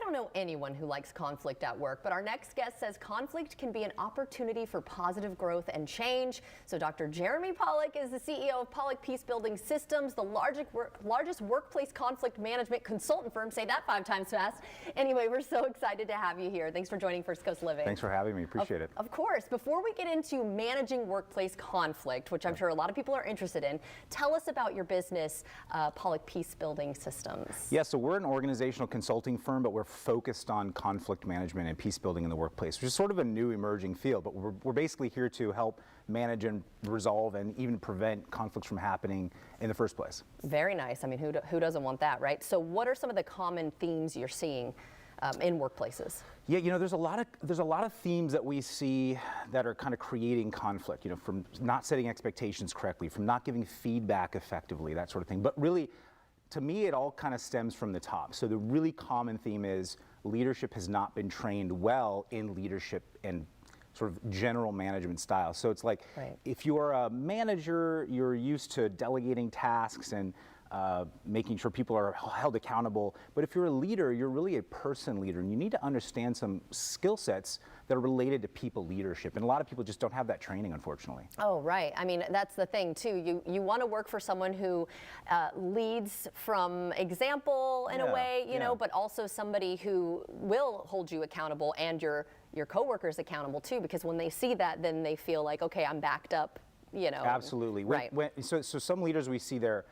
don't know anyone who likes conflict at work, but our next guest says conflict can be an opportunity for positive growth and change. So Dr. Jeremy Pollack is the CEO of Pollack Peacebuilding Systems, the largest workplace conflict management consultant firm. Say that 5 times fast. Anyway, we're so excited to have you here. Thanks for joining First Coast Living. Thanks for having me. Appreciate it. Of course. Before we get into managing workplace conflict, which I'm sure a lot of people are interested in, tell us about your business, Pollack Peacebuilding Systems. Yeah, so we're an organizational consulting firm, but we're focused on conflict management and peace building in the workplace, which is sort of a new emerging field, but we're basically here to help manage and resolve and even prevent conflicts from happening in the first place. Very nice. I mean, who doesn't want that, right? So what are some of the common themes you're seeing in workplaces? Yeah, you know, there's a lot of themes that we see that are kind of creating conflict, you know, from not setting expectations correctly, from not giving feedback effectively, that sort of thing. But really, to me, it all kind of stems from the top. So the really common theme is leadership has not been trained well in leadership and sort of general management style. So it's like, if you're a manager, you're used to delegating tasks and making sure people are held accountable. But if you're a leader, you're really a person leader, and you need to understand some skill sets that are related to people leadership. And a lot of people just don't have that training, unfortunately. Oh, right. I mean, that's the thing, too. You want to work for someone who leads from example in a way, you know, but also somebody who will hold you accountable and your coworkers accountable, too, because when they see that, then they feel like, okay, I'm backed up, you know. Absolutely. Right. So some leaders we see they're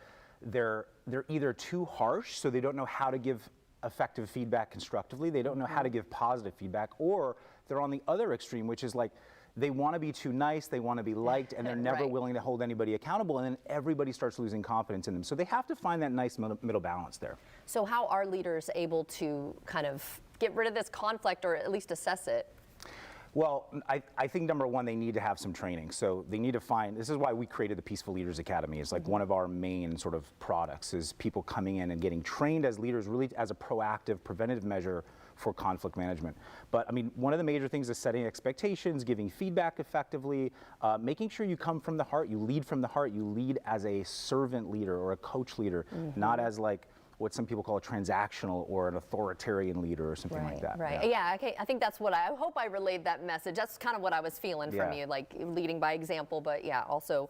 either too harsh, so they don't know how to give effective feedback constructively, they don't know how to give positive feedback, or they're on the other extreme, which is like they want to be too nice, they want to be liked, and they're never willing to hold anybody accountable, and then everybody starts losing confidence in them. So they have to find that nice middle balance there. So how are leaders able to kind of get rid of this conflict, or at least assess it? Well, I think number one, they need to have some training. So they need to find, this is why we created the Peaceful Leaders Academy. It's like one of our main sort of products is people coming in and getting trained as leaders, really as a proactive, preventative measure for conflict management. But I mean, one of the major things is setting expectations, giving feedback effectively, making sure you come from the heart, you lead from the heart, you lead as a servant leader or a coach leader, not as like what some people call a transactional or an authoritarian leader or something like that. Right. Yeah. Okay. I think that's what I hope I relayed that message. That's kind of what I was feeling from you, like leading by example, but yeah, also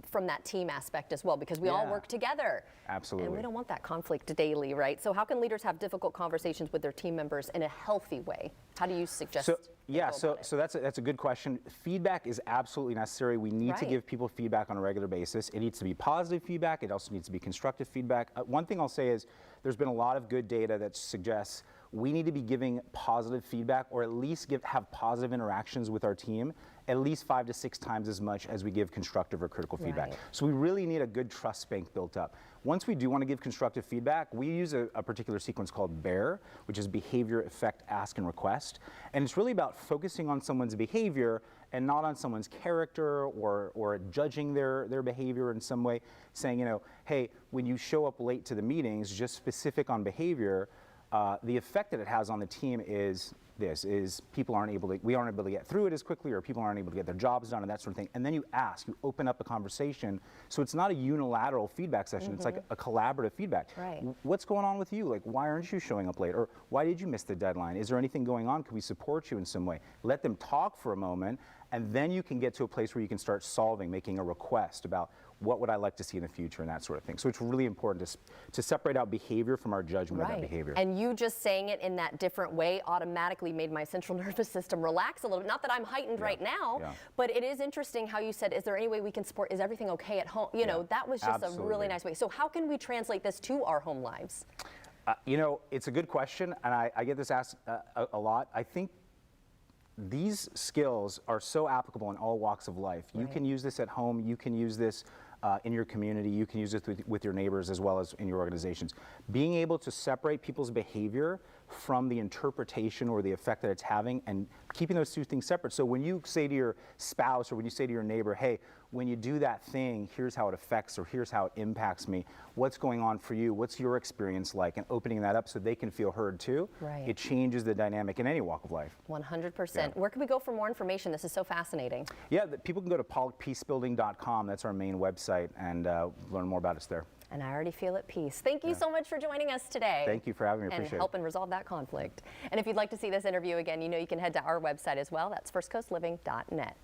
from that team aspect as well, because we all work together. Absolutely. And we don't want that conflict daily, right? So how can leaders have difficult conversations with their team members in a healthy way? How do you suggest? So that's a good question. Feedback is absolutely necessary. We need to give people feedback on a regular basis. It needs to be positive feedback. It also needs to be constructive feedback. One thing I'll say is there's been a lot of good data that suggests we need to be giving positive feedback, or at least have positive interactions with our team at least 5 to 6 times as much as we give constructive or critical feedback. So we really need a good trust bank built up. Once we do want to give constructive feedback, we use a particular sequence called BEAR, which is behavior, effect, ask, and request. And it's really about focusing on someone's behavior and not on someone's character or judging their behavior in some way, saying, you know, hey, when you show up late to the meetings, just specific on behavior, the effect that it has on the team is we aren't able to get through it as quickly, or people aren't able to get their jobs done and that sort of thing. And then you open up a conversation. So it's not a unilateral feedback session. It's like a collaborative feedback. What's going on with you? Like, why aren't you showing up late? Or why did you miss the deadline? Is there anything going on? Can we support you in some way? Let them talk for a moment, and then you can get to a place where you can start making a request about what would I like to see in the future and that sort of thing. So it's really important to separate out behavior from our judgment of that behavior. And you just saying it in that different way automatically made my central nervous system relax a little bit. Not that I'm heightened right now, but it is interesting how you said, is there any way we can support, is everything okay at home? You know, that was just a really nice way. So how can we translate this to our home lives? You know, it's a good question, and I get this asked a lot. I think these skills are so applicable in all walks of life. You can use this at home, you can use this in your community, you can use this with your neighbors as well as in your organizations. Being able to separate people's behavior from the interpretation or the effect that it's having, and keeping those two things separate. So when you say to your spouse or when you say to your neighbor, hey, when you do that thing, here's how it affects or here's how it impacts me. What's going on for you? What's your experience like? And opening that up so they can feel heard too. It changes the dynamic in any walk of life. 100%. Where can we go for more information? This is so fascinating. Yeah, people can go to pollackpeacebuilding.com. That's our main website, and learn more about us there. and I already feel at peace. Thank you so much for joining us today. Thank you for having me. And Appreciate it. helping resolve that conflict. And if you'd like to see this interview again, you know you can head to our website as well. That's firstcoastliving.net.